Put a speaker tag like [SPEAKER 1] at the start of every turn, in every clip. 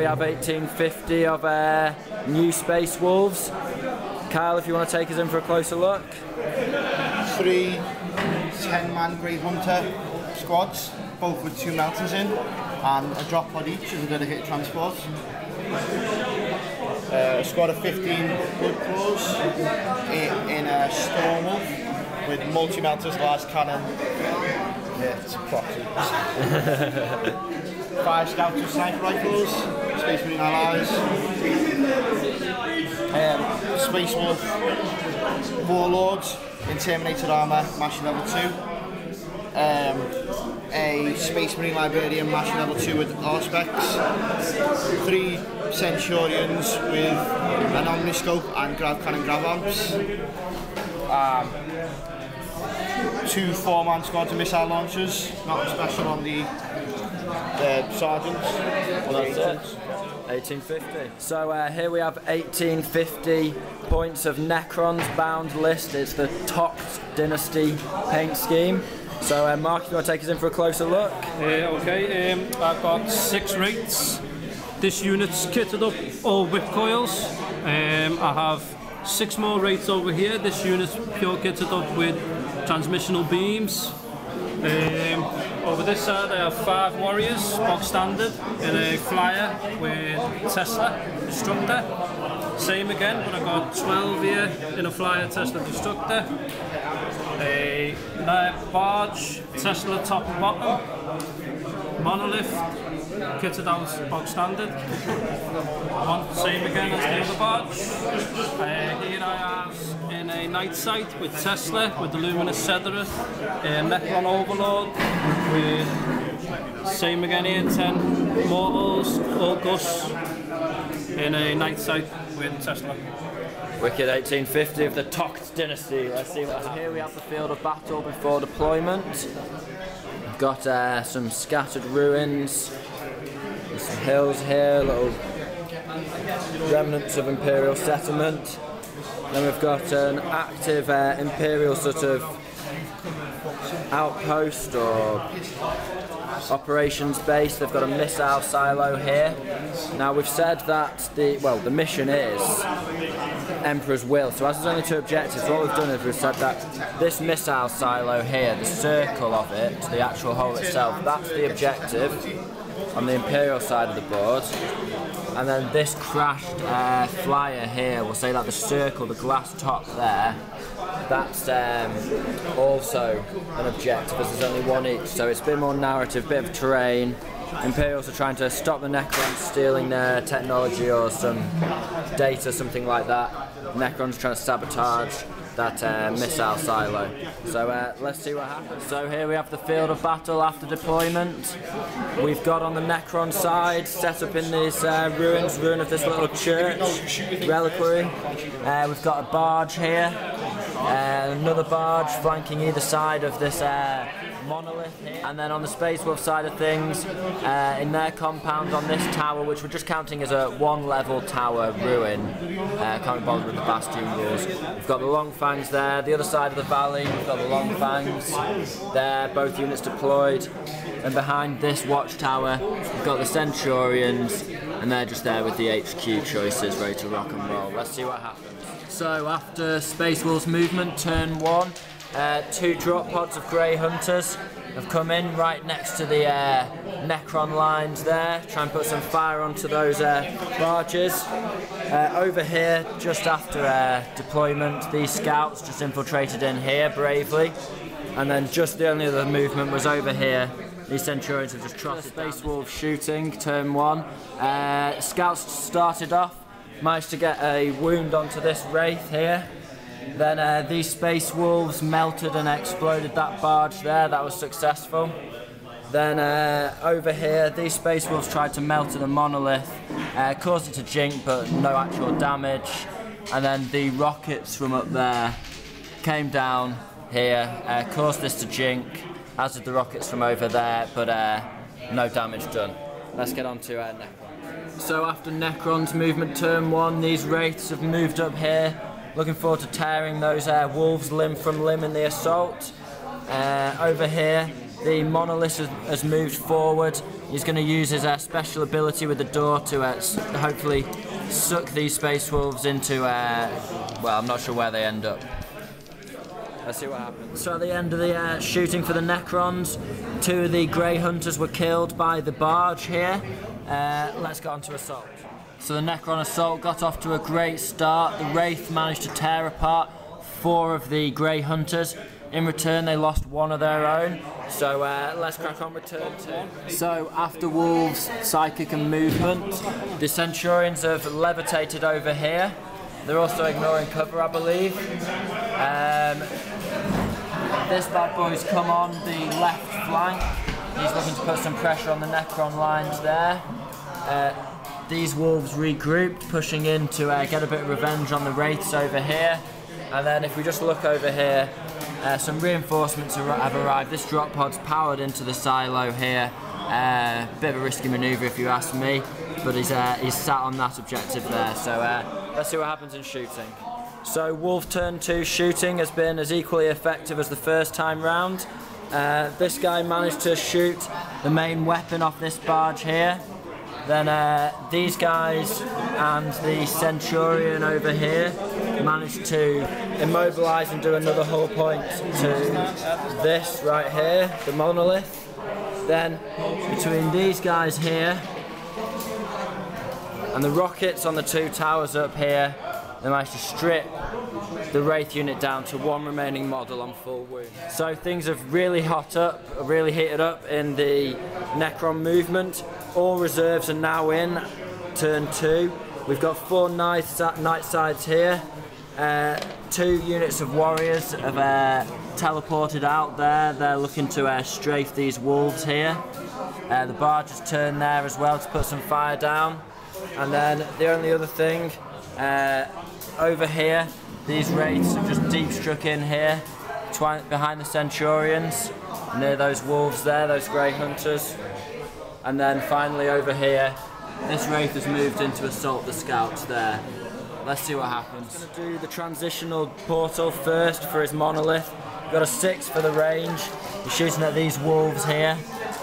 [SPEAKER 1] have 1850 of new Space Wolves. Kyle, if you want to take us in for a closer look.
[SPEAKER 2] 3 10-man Grey Hunter squads, both with 2 melters in, and a drop pod each as a dedicated transport. A squad of 15 Blood Claws in a Storm Wolf with multi-melters, large cannon. Yeah, it's a proxy. 5 Scouts with sniper rifles, Space Marine allies. Space Wolf Warlords in Terminator armour, mashing level 2. A Space Marine Librarian mashing level 2 with R-Specs. 3 Centurions with an Omniscope and Grav Cannon Grav Amps. 2 4-man squads of missile launchers, not special on the sergeants or the agents.
[SPEAKER 1] 1850. So here we have 1850 points of Necrons bound list. It's the Toct Dynasty paint scheme. So Mark, if you want to take us in for a closer look.
[SPEAKER 3] Okay, I've got 6 rates. This unit's kitted up all whip coils. I have 6 more rates over here. This unit's pure kitted up with transmissional beams. Over this side I have 5 warriors, box standard, in a flyer with Tesla destructor. Same again, but I've got 12 here in a flyer Tesla destructor. A barge, Tesla top and bottom. Monolith, kitted out box standard. Same again as the other barge. Here I have in a night sight with Tesla, with the luminous Cederath, Necron Overlord, with same again here, 10 mortals, August, in a night sight with Tesla.
[SPEAKER 1] Wicked 1850 of the Toct Dynasty. Let's see what happens. Here we have the field of battle before deployment. We've got some scattered ruins. There's some hills here, little remnants of Imperial settlement. Then we've got an active Imperial sort of outpost or operations base. They've got a missile silo here. Now we've said that the mission is Emperor's Will. So as there's only 2 objectives, what we've done is we've said that this missile silo here, the circle of it, the actual hole itself, that's the objective on the Imperial side of the board. And then this crashed flyer here, we'll say that the circle, the glass top there, that's also an objective, as there's only 1 each. So it's a bit more narrative, bit of terrain. Imperials are trying to stop the Necrons stealing their technology or some data, something like that. Necrons trying to sabotage that missile silo. So let's see what happens. So here we have the field of battle after deployment. We've got on the Necron side, set up in these ruin of this little church, reliquary. We've got a barge here, another barge flanking either side of this monolith here. And then on the Space Wolf side of things, in their compound on this tower, which we're just counting as a 1-level tower ruin, can't be bothered with the bastion rules. We've got the Long Fangs there, the other side of the valley, we've got the Long Fangs there, both units deployed. And behind this watchtower, we've got the Centurions, and they're just there with the HQ choices, ready to rock and roll. Let's see what happens. So after Space Wolves movement, turn 1, 2 drop pods of Grey Hunters have come in right next to the Necron lines there, try and put some fire onto those barges. Over here, just after deployment, these scouts just infiltrated in here bravely, and then just the only other movement was over here. These Centurions have just trotted Space Wolves shooting, turn 1. Scouts started off, managed to get a wound onto this Wraith here. Then these Space Wolves melted and exploded that barge there, that was successful. Then over here, these Space Wolves tried to melt the monolith, caused it to jink but no actual damage. And then the rockets from up there came down here, caused this to jink, as did the rockets from over there, but no damage done. Let's get on to Necron. So after Necron's movement turn 1, these Wraiths have moved up here. Looking forward to tearing those wolves limb from limb in the assault. Over here, the monolith has moved forward. He's going to use his special ability with the door to hopefully suck these Space Wolves into, well, I'm not sure where they end up. Let's see what happens. So at the end of the shooting for the Necrons, 2 of the Grey Hunters were killed by the barge here. Let's get on to Assault. So the Necron Assault got off to a great start. The Wraith managed to tear apart 4 of the Grey Hunters. In return, they lost 1 of their own. So let's crack on with turn 2. So after Wolves, Psychic and Movement, the Centurions have levitated over here. They're also ignoring cover, I believe. This bad boy's come on the left flank. He's looking to put some pressure on the Necron lines there. These Wolves regrouped, pushing in to get a bit of revenge on the Wraiths over here. And then if we just look over here, some reinforcements have arrived. This drop pod's powered into the silo here. Bit of a risky manoeuvre if you ask me, but he's sat on that objective there. So let's see what happens in shooting. So Wolf turn 2 shooting has been as equally effective as the first time round. This guy managed to shoot the main weapon off this barge here. Then these guys and the Centurion over here managed to immobilise and do another hull point to this right here, the monolith. Then between these guys here and the rockets on the 2 towers up here, they managed to strip the Wraith unit down to 1 remaining model on full wound. So things have really heated up in the Necron movement. All reserves are now in turn 2. We've got 4 night sides here. 2 units of warriors have teleported out there. They're looking to strafe these wolves here. The barge has turned there as well to put some fire down. And then the only other thing, over here, these Wraiths have just deep struck in here, behind the Centurions, near those wolves there, those Grey Hunters. And then finally over here, this Wraith has moved in to assault the scouts there. Let's see what happens. He's going to do the transitional portal first for his monolith. Got a 6 for the range. He's shooting at these wolves here,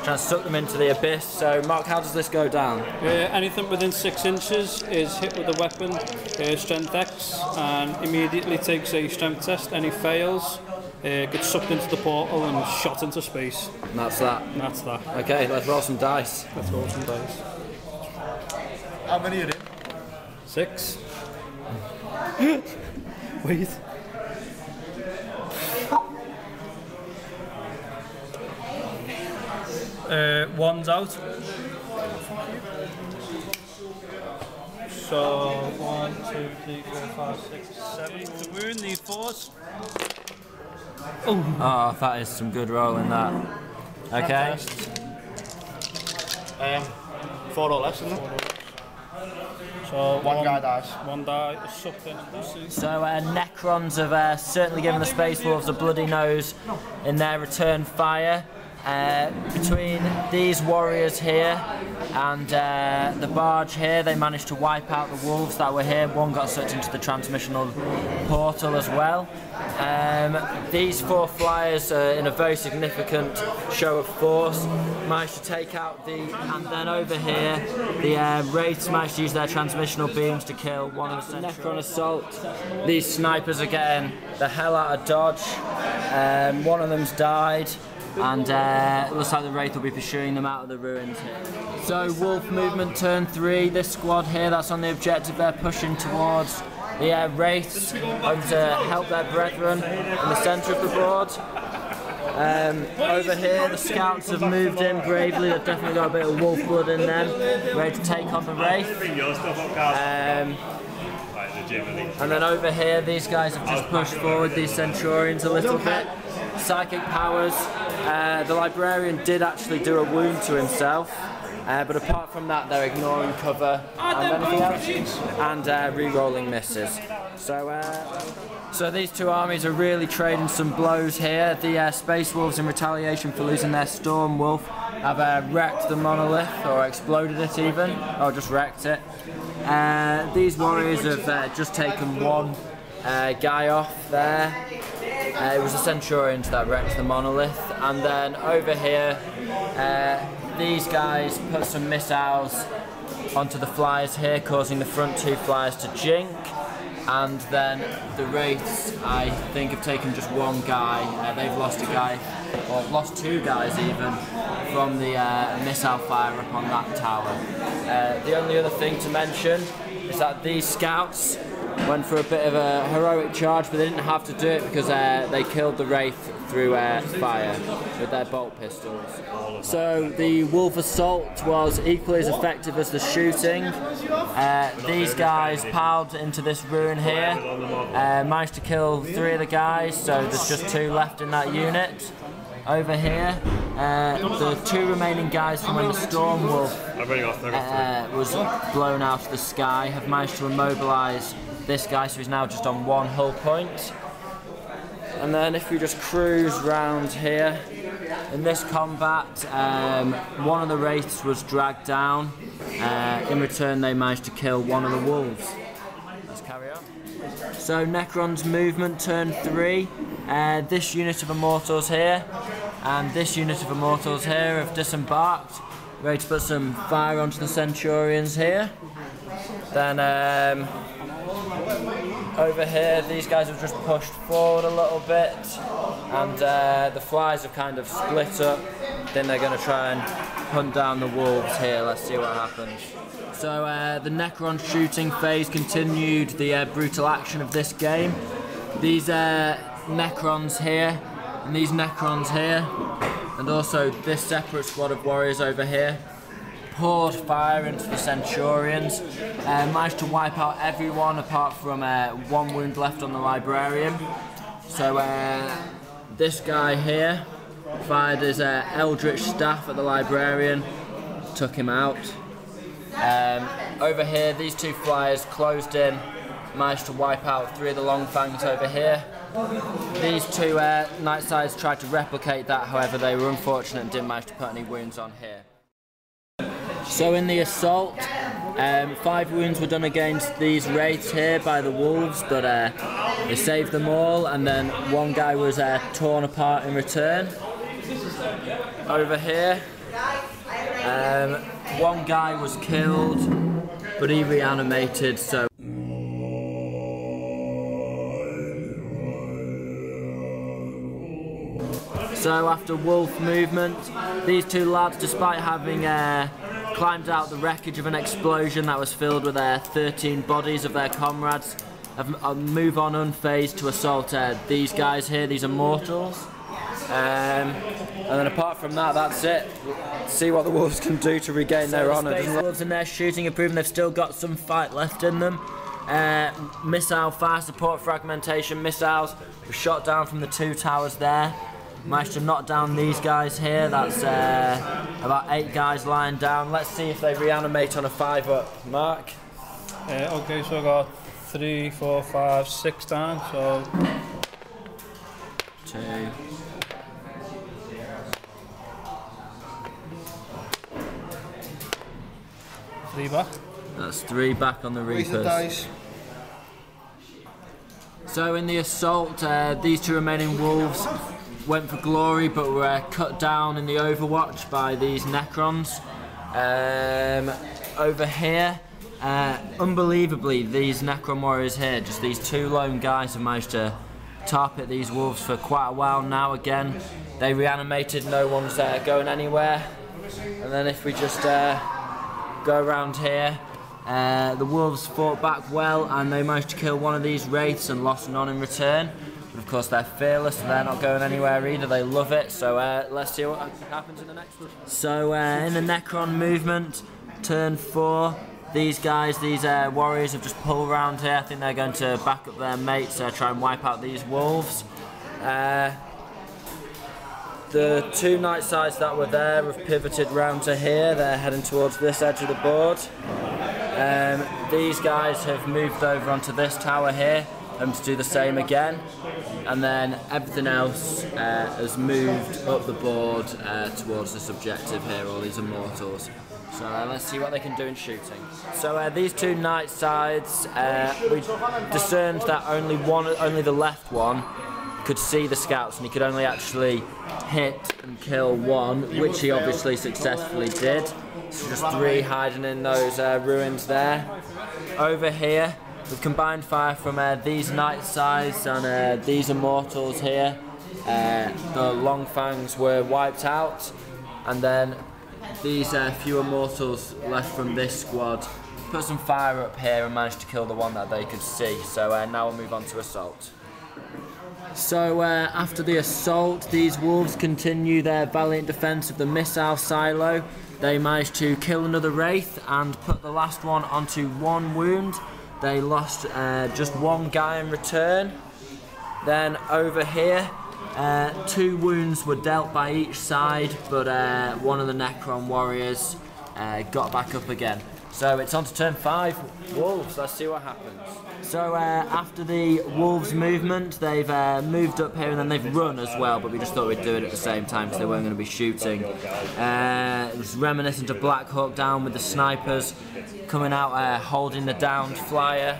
[SPEAKER 1] trying to suck them into the abyss. So Mark, how does this go down?
[SPEAKER 3] Anything within 6 inches is hit with a weapon, strength X, and immediately takes a strength test. Any fails, gets sucked into the portal and shot into space.
[SPEAKER 1] And that's that?
[SPEAKER 3] And that's that.
[SPEAKER 1] Okay, let's roll some dice.
[SPEAKER 3] Let's roll some dice.
[SPEAKER 2] How many are in?
[SPEAKER 3] 6. Wait. One's out. So 1, 2, 3, 4, 5, 6, 7. The wound, need 4s.
[SPEAKER 1] Oh, that is some good rolling that. Okay.
[SPEAKER 2] 4 or less, isn't it?
[SPEAKER 3] So
[SPEAKER 2] one guy dies.
[SPEAKER 3] One die is sucked in.
[SPEAKER 1] So Necrons have certainly given the Space Wolves a bloody nose in their return fire. Between these warriors here and the barge here, they managed to wipe out the wolves that were here. One got sucked into the transmissional portal as well. These 4 flyers, in a very significant show of force, managed to take out and then over here, the Wraiths managed to use their transmissional beams to kill one of the Necron Assault. These snipers are getting the hell out of dodge. One of them's died. And it looks like the Wraith will be pursuing them out of the ruins here. So Wolf movement turn 3, this squad here, that's on the objective, they're pushing towards the Wraiths, hoping to help their brethren in the centre of the board. Over here the scouts have moved in bravely, they've definitely got a bit of wolf blood in them, ready to take on the Wraith. And then over here these guys have just pushed forward these Centurions a little bit. Psychic powers. The Librarian did actually do a wound to himself, but apart from that they're ignoring cover and anything else, and re-rolling misses. So these 2 armies are really trading some blows here. The Space Wolves, in retaliation for losing their Storm Wolf, have wrecked the monolith, or exploded it even, or just wrecked it. These warriors have just taken 1 guy off there. It was the Centurions that wrecked the monolith. and then over here, these guys put some missiles onto the flyers here, causing the front two flyers to jink. And then the Wraiths, I think, have taken just one guy. They've lost a guy, or lost two guys even, from the missile fire up on that tower. The only other thing to mention is that these scouts went for a bit of a heroic charge, but they didn't have to do it because they killed the Wraith through fire with their bolt pistols. So the Wolf Assault was equally as effective as the shooting. These guys piled into this ruin here, managed to kill 3 of the guys, so there's just 2 left in that unit. Over here, the 2 remaining guys from when the Storm Wolf was blown out of the sky have managed to immobilise this guy, so he's now just on 1 hull point. And then if we just cruise round here, in this combat, one of the Wraiths was dragged down. In return, they managed to kill one of the wolves. Let's carry on. So Necron's movement turn 3. This unit of Immortals here and this unit of Immortals here have disembarked, ready to put some fire onto the Centurions here. Then over here, these guys have just pushed forward a little bit, and the flies have kind of split up. Then they're going to try and hunt down the wolves here. Let's see what happens. So the Necron shooting phase continued the brutal action of this game. These Necrons here, and these Necrons here, and also this separate squad of warriors over here, poured fire into the Centurions, managed to wipe out everyone apart from 1 wound left on the Librarian. So this guy here fired his Eldritch Staff at the Librarian, took him out. Over here, these 2 flyers closed in, managed to wipe out 3 of the Long Fangs over here. These 2 Night Sides tried to replicate that, however they were unfortunate and didn't manage to put any wounds on here. So in the assault, 5 wounds were done against these Wraiths here by the wolves, but they saved them all, and then 1 guy was torn apart in return. Over here, 1 guy was killed, but he reanimated, so after wolf movement, these 2 lads, despite having climbed out the wreckage of an explosion that was filled with 13 bodies of their comrades, have moved on unfazed to assault these guys here, these Immortals. And then apart from that, that's it. Let's see what the wolves can do to regain their honour. The wolves in their shooting have proven they've still got some fight left in them. Missile fire support fragmentation missiles were shot down from the 2 towers there. Managed to knock down these guys here. That's about 8 guys lying down. Let's see if they reanimate on a 5-up. Mark?
[SPEAKER 3] Okay, so I got 3, 4, 5, 6 down, so
[SPEAKER 1] 2.
[SPEAKER 3] 3 back.
[SPEAKER 1] That's 3 back on the Reapers. So in the assault, these 2 remaining wolves went for glory, but were cut down in the Overwatch by these Necrons. Over here, unbelievably, these Necron warriors here, just these 2 lone guys, have managed to target these wolves for quite a while now. Again, they reanimated, no one's going anywhere. And then if we just go around here, the wolves fought back well, and they managed to kill 1 of these Wraiths and lost none in return. But of course they're fearless, and they're not going anywhere either, they love it, so let's see what happens in the next one. So in the Necron movement, turn 4, these guys, these warriors have just pulled around here. I think they're going to back up their mates, try and wipe out these wolves. The 2 Night Sides that were there have pivoted round to here, they're heading towards this edge of the board. These guys have moved over onto this tower here, to do the same again, and then everything else has moved up the board towards this objective here, all these Immortals. So let's see what they can do in shooting. So these 2 Night Sides, we discerned that only the left one could see the scouts, and he could only actually hit and kill one, which he obviously successfully did. So just 3 hiding in those ruins there. Over here, we've combined fire from these Night Sides and these Immortals here. The Long Fangs were wiped out, and then these few Immortals left from this squad put some fire up here and managed to kill the one that they could see. So now we'll move on to Assault. So after the Assault, these Wolves continue their valiant defence of the missile silo. They managed to kill another Wraith and put the last one onto 1 wound. They lost just 1 guy in return. Then over here, 2 wounds were dealt by each side, but one of the Necron warriors got back up again. So it's on to turn 5, Wolves. Let's see what happens. So after the Wolves movement, they've moved up here and then they've run as well, but we just thought we'd do it at the same time because they weren't going to be shooting. It was reminiscent of Black Hawk Down with the snipers coming out holding the downed flyer.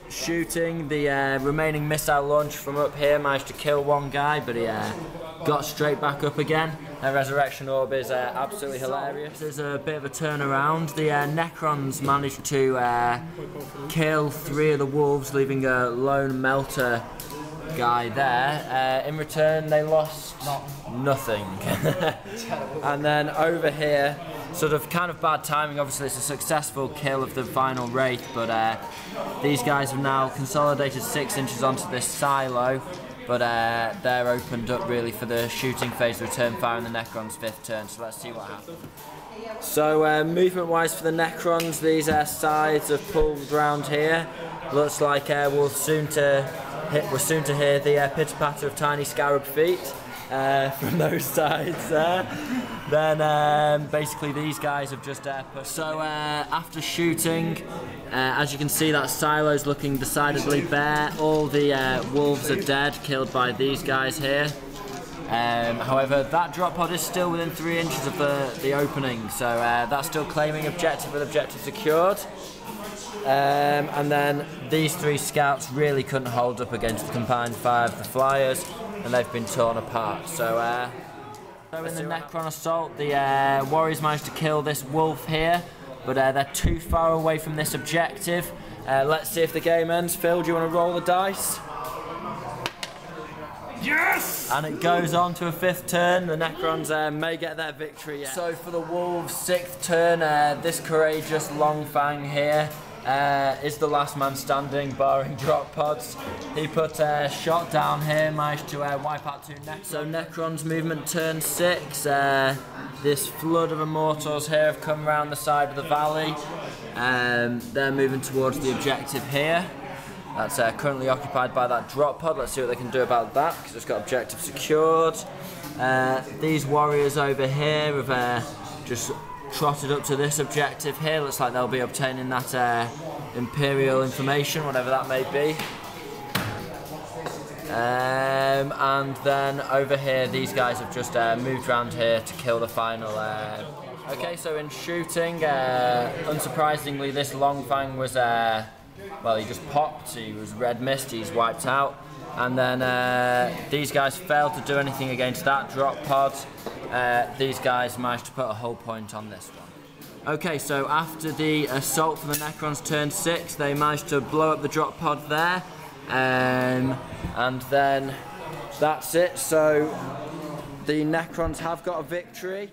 [SPEAKER 1] Shooting the remaining missile launch from up here, managed to kill 1 guy, but he got straight back up again. Their resurrection orb is absolutely hilarious. There's a bit of a turnaround. The Necrons managed to kill 3 of the Wolves, leaving a lone melter guy there. In return, they lost nothing. And then over here, sort of kind of bad timing. Obviously, it's a successful kill of the final Wraith, but these guys have now consolidated 6 inches onto this silo. But they're opened up really for the shooting phase, return fire in the Necron's 5th turn, so let's see what happens. So movement-wise for the Necrons, these sides have pulled round here. Looks like we're soon to hear the pitter-patter of tiny scarab feet from those sides there. Then basically these guys have just pushed. So after shooting, as you can see, that silo's looking decidedly bare. All the Wolves are dead, killed by these guys here. However, that drop pod is still within 3 inches of the opening, so that's still claiming objective with objective secured. And then these 3 scouts really couldn't hold up against the combined fire of the flyers, and they've been torn apart. So in the Necron assault, the warriors managed to kill this wolf here, but they're too far away from this objective. Let's see if the game ends. Phil, do you want to roll the dice? Yes! And it goes on to a 5th turn. The Necrons may get their victory yet. So for the Wolves' 6th turn, this courageous Longfang here is the last man standing, barring drop pods. He put a shot down here, managed to wipe out 2 Necrons. So Necron's movement turn 6. This flood of Immortals here have come round the side of the valley. They're moving towards the objective here. That's currently occupied by that drop pod. Let's see what they can do about that, because it's got objective secured. These warriors over here have just trotted up to this objective here. Looks like they'll be obtaining that Imperial information, whatever that may be. And then over here, these guys have just moved around here to kill the final. Okay, so in shooting, unsurprisingly, this Longfang was, well, he just popped. He was red mist, he's wiped out. And then these guys failed to do anything against that drop pod. These guys managed to put a hull point on this one. Okay, so after the assault for the Necrons turn 6, they managed to blow up the drop pod there. And then that's it. So the Necrons have got a victory.